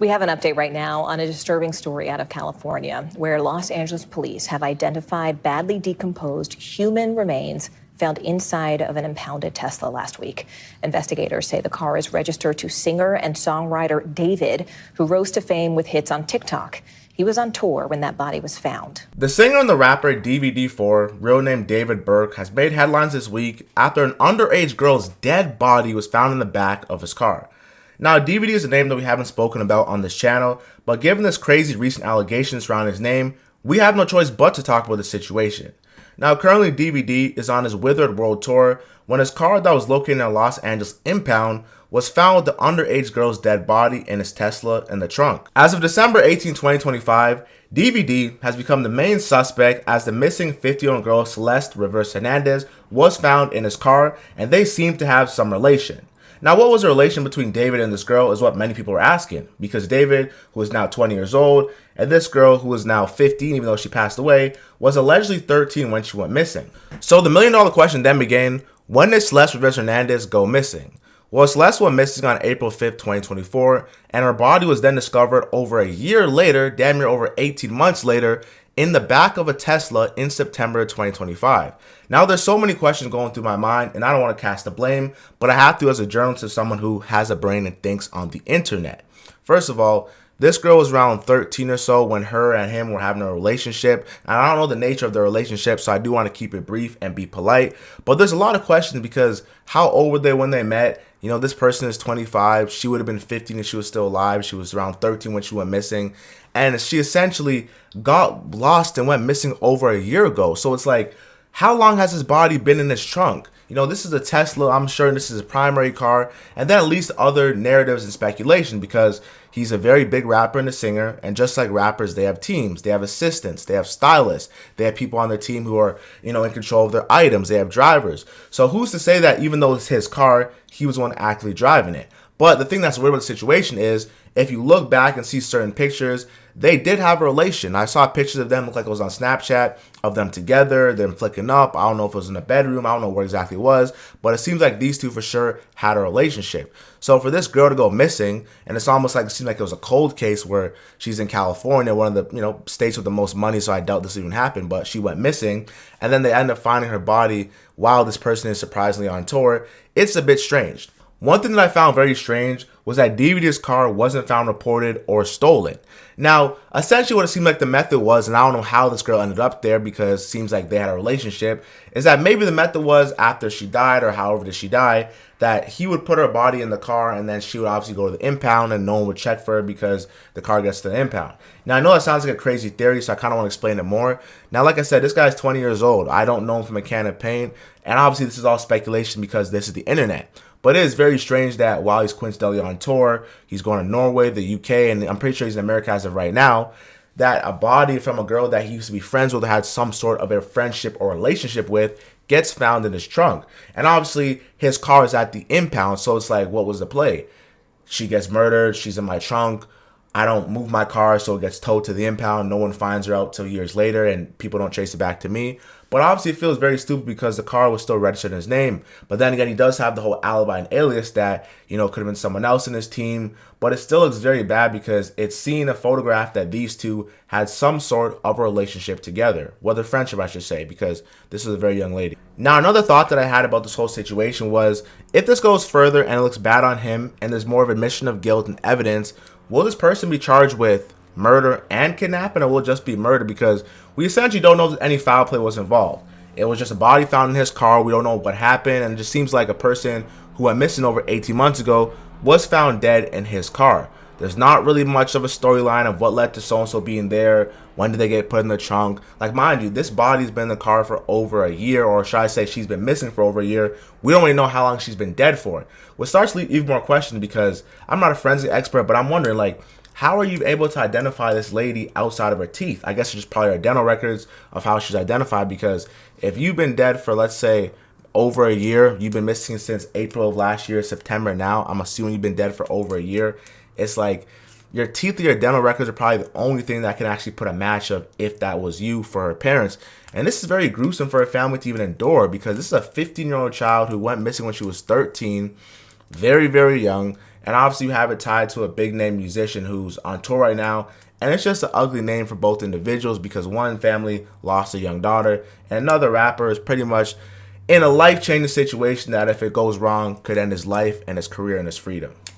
We have an update right now on a disturbing story out of California, where Los Angeles police have identified badly decomposed human remains found inside of an impounded Tesla last week. Investigators say the car is registered to singer and songwriter David, who rose to fame with hits on TikTok. He was on tour when that body was found. The singer and the rapper Dv4D, real name David Burke, has made headlines this week after an underage girl's dead body was found in the back of his car. Now, DVD is a name that we haven't spoken about on this channel, but given this crazy recent allegations surrounding his name, we have no choice but to talk about the situation. Now, currently DVD is on his Withered World Tour when his car that was located in a Los Angeles impound was found with the underage girl's dead body in his Tesla in the trunk. As of December 18, 2025, DVD has become the main suspect as the missing 50-year-old girl Celeste Rivers Hernandez was found in his car, and they seem to have some relation. Now, what was the relation between David and this girl is what many people are asking, because David, who is now 20 years old, and this girl, who is now 15, even though she passed away, was allegedly 13 when she went missing. So the million-dollar question then began, when did Celeste Rivers Hernandez go missing? Well, Celeste went missing on April 5th, 2024, and her body was then discovered over a year later, damn near over 18 months later, in the back of a Tesla in September 2025. Now, there's so many questions going through my mind, and I don't want to cast the blame, but I have to as a journalist and someone who has a brain and thinks on the internet. First of all, this girl was around 13 or so when her and him were having a relationship. And I don't know the nature of the relationship, so I do want to keep it brief and be polite. But there's a lot of questions because how old were they when they met? You know, this person is 25. She would have been 15 if she was still alive. She was around 13 when she went missing. And she essentially got lost and went missing over a year ago. So it's like, how long has his body been in his trunk? You know, this is a Tesla. I'm sure this is a primary car. And then at least other narratives and speculation because he's a very big rapper and a singer. And just like rappers, they have teams. They have assistants. They have stylists. They have people on their team who are, you know, in control of their items. They have drivers. So who's to say that even though it's his car, he was the one actively driving it? But the thing that's weird about the situation is, if you look back and see certain pictures, they did have a relation. I saw pictures of them, look like it was on Snapchat, of them together, them flicking up. I don't know if it was in a bedroom. I don't know where exactly it was. But it seems like these two for sure had a relationship. So for this girl to go missing, and it's almost like it seemed like it was a cold case where she's in California, one of the, you know, states with the most money, so I doubt this even happened, but she went missing. And then they end up finding her body while this person is surprisingly on tour. It's a bit strange. One thing that I found very strange was that DVD's car wasn't found reported or stolen. Now, essentially what it seemed like the method was, and I don't know how this girl ended up there because it seems like they had a relationship, is that maybe the method was after she died or however did she die, that he would put her body in the car and then she would obviously go to the impound and no one would check for her because the car gets to the impound. Now, I know that sounds like a crazy theory, so I kind of want to explain it more. Now, like I said, this guy's 20 years old. I don't know him from a can of paint, and obviously this is all speculation because this is the internet. But it is very strange that while he's coincidentally on tour, he's going to Norway, the UK, and I'm pretty sure he's in America as of right now, that a body from a girl that he used to be friends with or had some sort of a friendship or relationship with gets found in his trunk. And obviously, his car is at the impound, so it's like, what was the play? She gets murdered, she's in my trunk, I don't move my car, so it gets towed to the impound. No one finds her out till years later, and people don't trace it back to me. But obviously, it feels very stupid because the car was still registered in his name. But then again, he does have the whole alibi and alias that, you know, could have been someone else in his team. But it still looks very bad because it's seen a photograph that these two had some sort of a relationship together. Whether friendship, I should say, because this is a very young lady. Now, another thought that I had about this whole situation was, if this goes further and it looks bad on him and there's more of admission of guilt and evidence, will this person be charged with murder and kidnapping, or will it just be murder? Because we essentially don't know that any foul play was involved. It was just a body found in his car. We don't know what happened, and it just seems like a person who went missing over 18 months ago was found dead in his car. There's not really much of a storyline of what led to so-and-so being there. When did they get put in the trunk? Like, mind you, this body's been in the car for over a year, or should I say she's been missing for over a year. We don't really know how long she's been dead for. Which starts to leave even more questions because I'm not a forensic expert, but I'm wondering, like, how are you able to identify this lady outside of her teeth? I guess it's just probably her dental records of how she's identified, because if you've been dead for, let's say, over a year, you've been missing since April of last year, September now, I'm assuming you've been dead for over a year. It's like your teeth or your dental records are probably the only thing that can actually put a match of if that was you for her parents. And this is very gruesome for her family to even endure, because this is a 15-year-old child who went missing when she was 13, very, very young. And obviously you have it tied to a big name musician who's on tour right now. And it's just an ugly name for both individuals because one family lost a young daughter and another rapper is pretty much in a life-changing situation that if it goes wrong could end his life and his career and his freedom.